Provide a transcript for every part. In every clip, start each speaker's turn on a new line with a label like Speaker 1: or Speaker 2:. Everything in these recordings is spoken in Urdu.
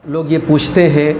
Speaker 1: لوگ یہ پوچھتے ہیں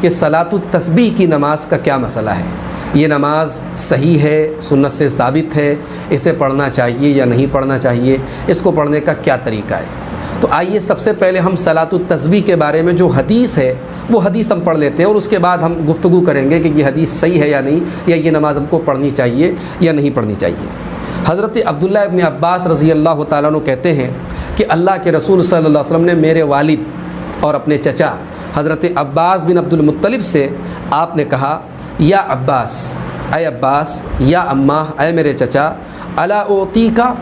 Speaker 1: کہ صلاۃ التسبیح کی نماز کا کیا مسئلہ ہے، یہ نماز صحیح ہے، سنت سے ثابت ہے، اسے پڑھنا چاہیے یا نہیں پڑھنا چاہیے، اس کو پڑھنے کا کیا طریقہ ہے۔ تو آئیے سب سے پہلے ہم صلاۃ التسبیح کے بارے میں جو حدیث ہے وہ حدیث ہم پڑھ لیتے ہیں، اور اس کے بعد ہم گفتگو کریں گے کہ یہ حدیث صحیح ہے یا نہیں، یا یہ نماز ہم کو پڑھنی چاہیے یا نہیں پڑھنی چاہیے۔ حضرت عبداللہ ابن عباس رضی اللہ تعالیٰ عنہ کہتے ہیں کہ اللہ کے رسول صلی اللہ علیہ وسلم نے میرے والد اور اپنے چچا حضرت عباس بن عبد المطلب سے آپ نے کہا، یا عباس، اے عباس، یا اماں، اے میرے چچا، الا اوتیکا،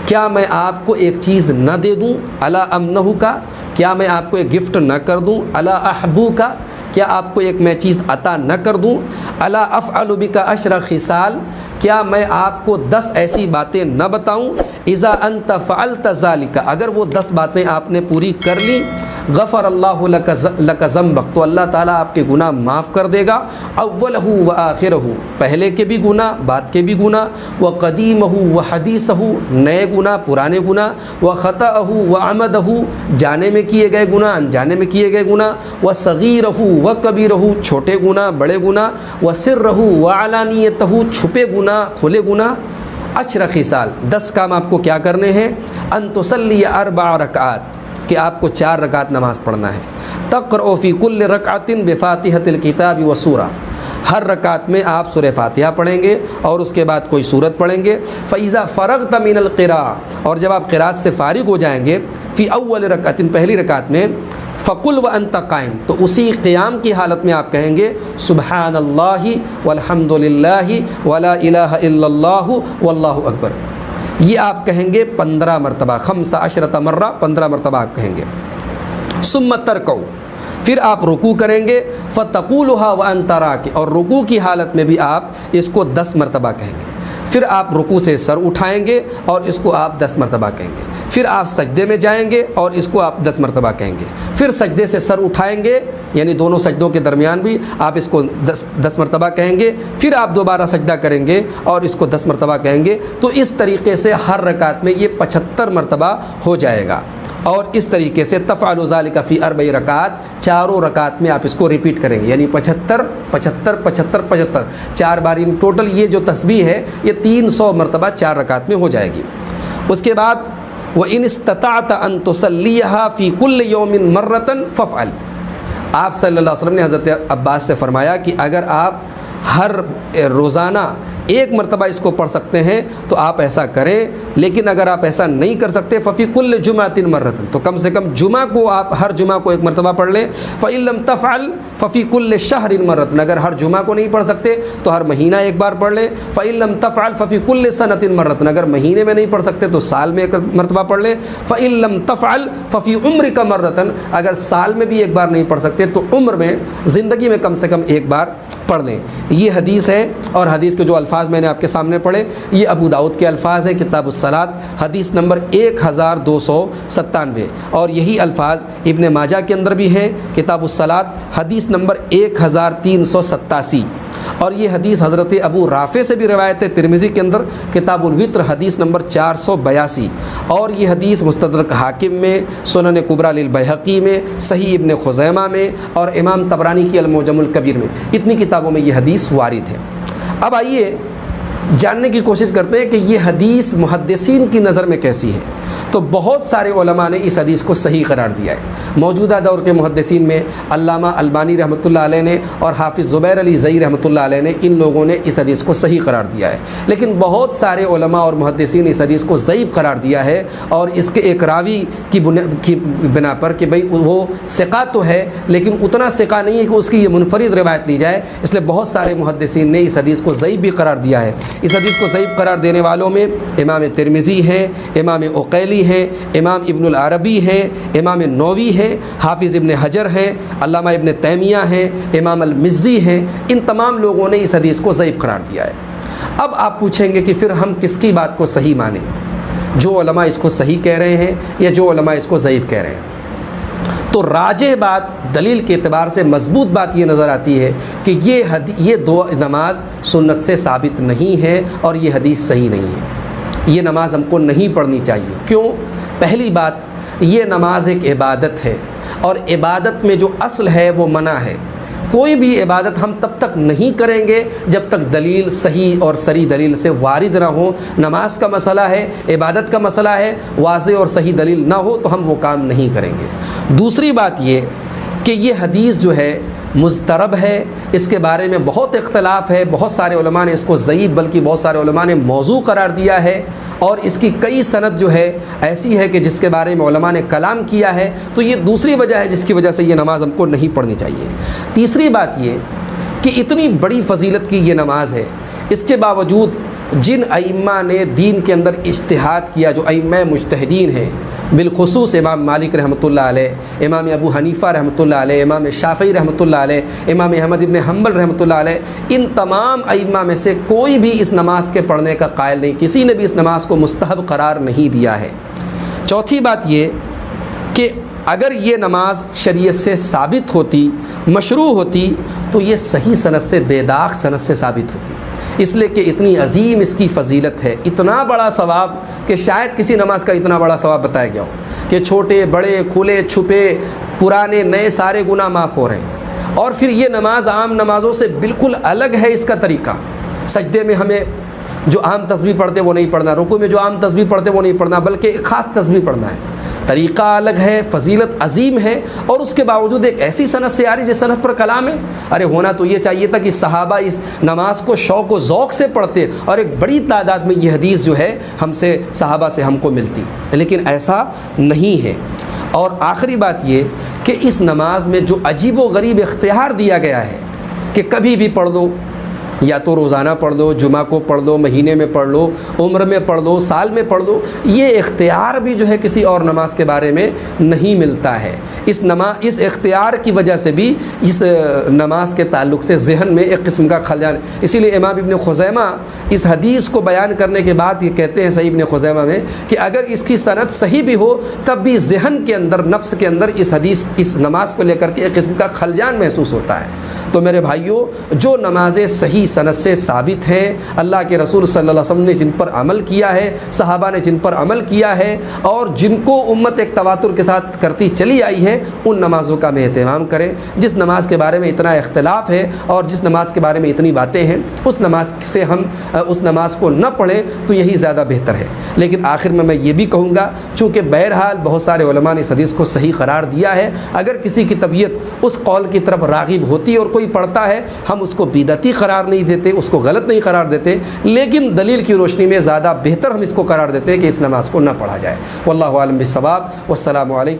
Speaker 1: کیا میں آپ کو ایک چیز نہ دے دوں، الا امنہو کا، کیا میں آپ کو ایک گفٹ نہ کر دوں، الا احبو کا، کیا آپ کو ایک میں چیز عطا نہ کر دوں، الا افعل بک عشر خصال، کیا میں آپ کو 10 ایسی باتیں نہ بتاؤں، اذا انت فعلت ذلک، اگر وہ 10 باتیں آپ نے پوری کر لی، غفر اللہ لک ذنبک، تو اللہ تعالیٰ آپ کے گناہ معاف کر دے گا، اولہ و آخرہ، پہلے کے بھی گناہ، بعد کے بھی گناہ، و قدیمہ و حدیثہ، نئے گناہ، پرانے گناہ، و خطأہ و عمدہ، جانے میں کیے گئے گناہ، انجانے میں کیے گئے گناہ، و صغیرہ و کبیرہ، چھوٹے گناہ، بڑے گناہ، و سرہ و علانیتہ، چھپے گناہ، کھلے گناہ، 10 خصال، 10 کام آپ کو کیا کرنے ہیں، ان تصلی 4 رکعات، کہ آپ کو 4 رکعت نماز پڑھنا ہے، تقرؤ فی کل رکعۃ بفاتحۃ الکتاب و سورہ، ہر رکعت میں آپ سورہ فاتحہ پڑھیں گے اور اس کے بعد کوئی سورت پڑھیں گے، فاذا فرغت من القراءۃ، اور جب آپ قراءت سے فارغ ہو جائیں گے، فی اول رکعۃ، پہلی رکعت میں، فقل وانت قائم، تو اسی قیام کی حالت میں آپ کہیں گے سبحان اللہ والحمد للہ ولا الہ الا اللہ واللہ اکبر، یہ آپ کہیں گے 15 مرتبہ، 15 مرہ، 15 مرتبہ آپ کہیں گے۔ ثم ترکعوا، پھر آپ رکوع کریں گے، فتقولها وانت راکع، اور رکوع کی حالت میں بھی آپ اس کو 10 مرتبہ کہیں گے، پھر آپ رکوع سے سر اٹھائیں گے اور اس کو آپ 10 مرتبہ کہیں گے، پھر آپ سجدے میں جائیں گے اور اس کو آپ 10 مرتبہ کہیں گے، پھر سجدے سے سر اٹھائیں گے، یعنی دونوں سجدوں کے درمیان بھی آپ اس کو 10 مرتبہ کہیں گے، پھر آپ دوبارہ سجدہ کریں گے اور اس کو 10 مرتبہ کہیں گے، تو اس طریقے سے ہر رکعت میں یہ 75 مرتبہ ہو جائے گا، اور اس طریقے سے تفعل ذلک فی 4 رکعات، چاروں رکعت میں آپ اس کو ریپیٹ کریں گے، یعنی 75 75 75 75، 4 بار، ٹوٹل یہ جو تسبیح ہے یہ 300 مرتبہ 4 رکعت میں ہو جائے گی۔ اس کے بعد وَإِنِ اسْتَطَعْتَ أَن تُصَلِّيَهَا فِي كُلِّ يَوْمٍ مَرَّةً فَافْعَلْ، آپ صلی اللہ علیہ وسلم نے حضرت عباس سے فرمایا کہ اگر آپ ہر روزانہ 1 مرتبہ اس کو پڑھ سکتے ہیں تو آپ ایسا کریں، لیکن اگر آپ ایسا نہیں کر سکتے ففی کل جمعۃ مرۃ، تو کم سے کم جمعہ کو آپ ہر جمعہ کو 1 مرتبہ پڑھ لیں، فإن لم تفعل ففی کل شہر مرۃ، اگر ہر جمعہ کو نہیں پڑھ سکتے تو ہر مہینہ 1 بار پڑھ لیں، فإن لم تفعل ففی کل سنۃ مرۃ، اگر مہینے میں نہیں پڑھ سکتے تو سال میں 1 مرتبہ پڑھ لیں، فإن لم تفعل ففی عمرک مرۃ، اگر سال میں بھی 1 بار نہیں پڑھ سکتے تو عمر میں، زندگی میں کم سے کم 1 بار پڑھ لیں۔ یہ حدیث ہے، اور حدیث کے جو الفاظ میں نے آپ کے سامنے پڑھے یہ ابو داؤد کے الفاظ ہیں، کتاب الصلاۃ، حدیث نمبر 1297، اور یہی الفاظ ابن ماجہ کے اندر بھی ہیں، کتاب الصلاۃ، حدیث نمبر 1387، اور یہ حدیث حضرت ابو رافع سے بھی روایت ہے، ترمذی کے اندر کتاب الوتر حدیث نمبر 482، اور یہ حدیث مستدرک حاکم میں، سنن کبریٰ للبیہقی میں، صحیح ابن خزیمہ میں، اور امام طبرانی کی المعجم الکبیر میں، اتنی کتابوں میں یہ حدیث وارد ہے۔ اب آئیے جاننے کی کوشش کرتے ہیں کہ یہ حدیث محدثین کی نظر میں کیسی ہے۔ تو بہت سارے علماء نے اس حدیث کو صحیح قرار دیا ہے، موجودہ دور کے محدثین میں علامہ البانی رحمۃ اللہ علیہ نے اور حافظ زبیر علی زئی رحمۃ اللہ علیہ نے، ان لوگوں نے اس حدیث کو صحیح قرار دیا ہے، لیکن بہت سارے علماء اور محدثین نے اس حدیث کو ضعیف قرار دیا ہے، اور اس کے ایک راوی کی بنا پر کہ بھئی وہ ثقہ تو ہے لیکن اتنا ثقہ نہیں ہے کہ اس کی یہ منفرد روایت لی جائے، اس لیے بہت سارے محدثین نے اس حدیث کو ضعیف بھی قرار دیا ہے۔ اس حدیث کو ضعیف قرار دینے والوں میں امام ترمذی ہیں، امام عقیلی ہیں، امام ابن العربی ہیں، امام نووی ہیں، حافظ ابن حجر ہیں، علامہ ابن تیمیہ ہیں، امام المزی ہیں، ان تمام لوگوں نے اس حدیث کو ضعیف قرار دیا ہے۔ اب آپ پوچھیں گے کہ پھر ہم کس کی بات کو صحیح مانیں، جو علماء اس کو صحیح کہہ رہے ہیں یا جو علماء اس کو ضعیف کہہ رہے ہیں؟ تو راجح بات، دلیل کے اعتبار سے مضبوط بات یہ نظر آتی ہے کہ یہ 2 نماز سنت سے ثابت نہیں ہے اور یہ حدیث صحیح نہیں ہے، یہ نماز ہم کو نہیں پڑھنی چاہیے۔ کیوں؟ پہلی بات، یہ نماز ایک عبادت ہے، اور عبادت میں جو اصل ہے وہ منع ہے۔ کوئی بھی عبادت ہم تب تک نہیں کریں گے جب تک دلیل صحیح اور صریح دلیل سے وارد نہ ہو۔ نماز کا مسئلہ ہے، عبادت کا مسئلہ ہے، واضح اور صحیح دلیل نہ ہو تو ہم وہ کام نہیں کریں گے۔ دوسری بات یہ کہ یہ حدیث جو ہے مضطرب ہے، اس کے بارے میں بہت اختلاف ہے، بہت سارے علماء نے اس کو ضعیف بلکہ بہت سارے علماء نے موضوع قرار دیا ہے، اور اس کی کئی سند جو ہے ایسی ہے کہ جس کے بارے میں علماء نے کلام کیا ہے۔ تو یہ دوسری وجہ ہے جس کی وجہ سے یہ نماز ہم کو نہیں پڑھنی چاہیے۔ تیسری بات یہ کہ اتنی بڑی فضیلت کی یہ نماز ہے، اس کے باوجود جن ائمہ نے دین کے اندر اجتہاد کیا، جو ائمہ مجتہدین ہیں، بالخصوص امام مالک رحمۃ اللہ علیہ، امام ابو حنیفہ رحمۃ اللہ علیہ، امام شافعی رحمۃ اللہ علیہ، امام احمد ابن حنبل رحمۃ اللہ علیہ، ان تمام ائمہ میں سے کوئی بھی اس نماز کے پڑھنے کا قائل نہیں، کسی نے بھی اس نماز کو مستحب قرار نہیں دیا ہے۔ چوتھی بات یہ کہ اگر یہ نماز شریعت سے ثابت ہوتی، مشروع ہوتی، تو یہ صحیح سند سے، بے داغ سند سے ثابت ہوتی، اس لیے کہ اتنی عظیم اس کی فضیلت ہے، اتنا بڑا ثواب کہ شاید کسی نماز کا اتنا بڑا ثواب بتایا گیا ہو کہ چھوٹے بڑے کھلے چھپے پرانے نئے سارے گناہ معاف ہو رہے ہیں۔ اور پھر یہ نماز عام نمازوں سے بالکل الگ ہے، اس کا طریقہ سجدے میں ہمیں جو عام تسبیح پڑھتے وہ نہیں پڑھنا، رکوع میں جو عام تسبیح پڑھتے وہ نہیں پڑھنا، بلکہ ایک خاص تسبیح پڑھنا ہے، طریقہ الگ ہے، فضیلت عظیم ہے، اور اس کے باوجود ایک ایسی سند سے آ رہی جس سند پر کلام ہے۔ ارے ہونا تو یہ چاہیے تھا کہ صحابہ اس نماز کو شوق و ذوق سے پڑھتے، اور ایک بڑی تعداد میں یہ حدیث جو ہے ہم سے صحابہ سے ہم کو ملتی، لیکن ایسا نہیں ہے۔ اور آخری بات یہ کہ اس نماز میں جو عجیب و غریب اختیار دیا گیا ہے کہ کبھی بھی پڑھ دو، یا تو روزانہ پڑھ دو، جمعہ کو پڑھ دو، مہینے میں پڑھ لو، عمر میں پڑھ دو، سال میں پڑھ دو، یہ اختیار بھی جو ہے کسی اور نماز کے بارے میں نہیں ملتا ہے۔ اس اختیار کی وجہ سے بھی اس نماز کے تعلق سے ذہن میں ایک قسم کا خلل، اسی لیے امام ابن خزیمہ اس حدیث کو بیان کرنے کے بعد یہ کہتے ہیں صحیح ابن خزیمہ میں کہ اگر اس کی سند صحیح بھی ہو تب بھی ذہن کے اندر، نفس کے اندر اس نماز کو لے کر کے ایک قسم کا خلجان محسوس ہوتا ہے۔ تو میرے بھائیوں، جو نمازیں صحیح سند سے ثابت ہیں، اللہ کے رسول صلی اللہ علیہ وسلم نے جن پر عمل کیا ہے، صحابہ نے جن پر عمل کیا ہے، اور جن کو امت ایک تواتر کے ساتھ کرتی چلی آئی ہے، ان نمازوں کا ہمیں اہتمام کریں۔ جس نماز کے بارے میں اتنا اختلاف ہے اور جس نماز کے بارے میں اتنی باتیں ہیں، اس نماز کو نہ پڑھیں تو یہی زیادہ بہتر ہے۔ لیکن آخر میں یہ بھی کہوں گا، چونکہ بہرحال بہت سارے علماء نے اس حدیث کو صحیح قرار دیا ہے، اگر کسی کی طبیعت اس قول کی طرف راغب ہوتی اور کوئی پڑھتا ہے، ہم اس کو بدعتی قرار نہیں دیتے، اس کو غلط نہیں قرار دیتے، لیکن دلیل کی روشنی میں زیادہ بہتر ہم اس کو قرار دیتے ہیں کہ اس نماز کو نہ پڑھا جائے۔ واللہ اعلم بالصواب، والسلام علیکم۔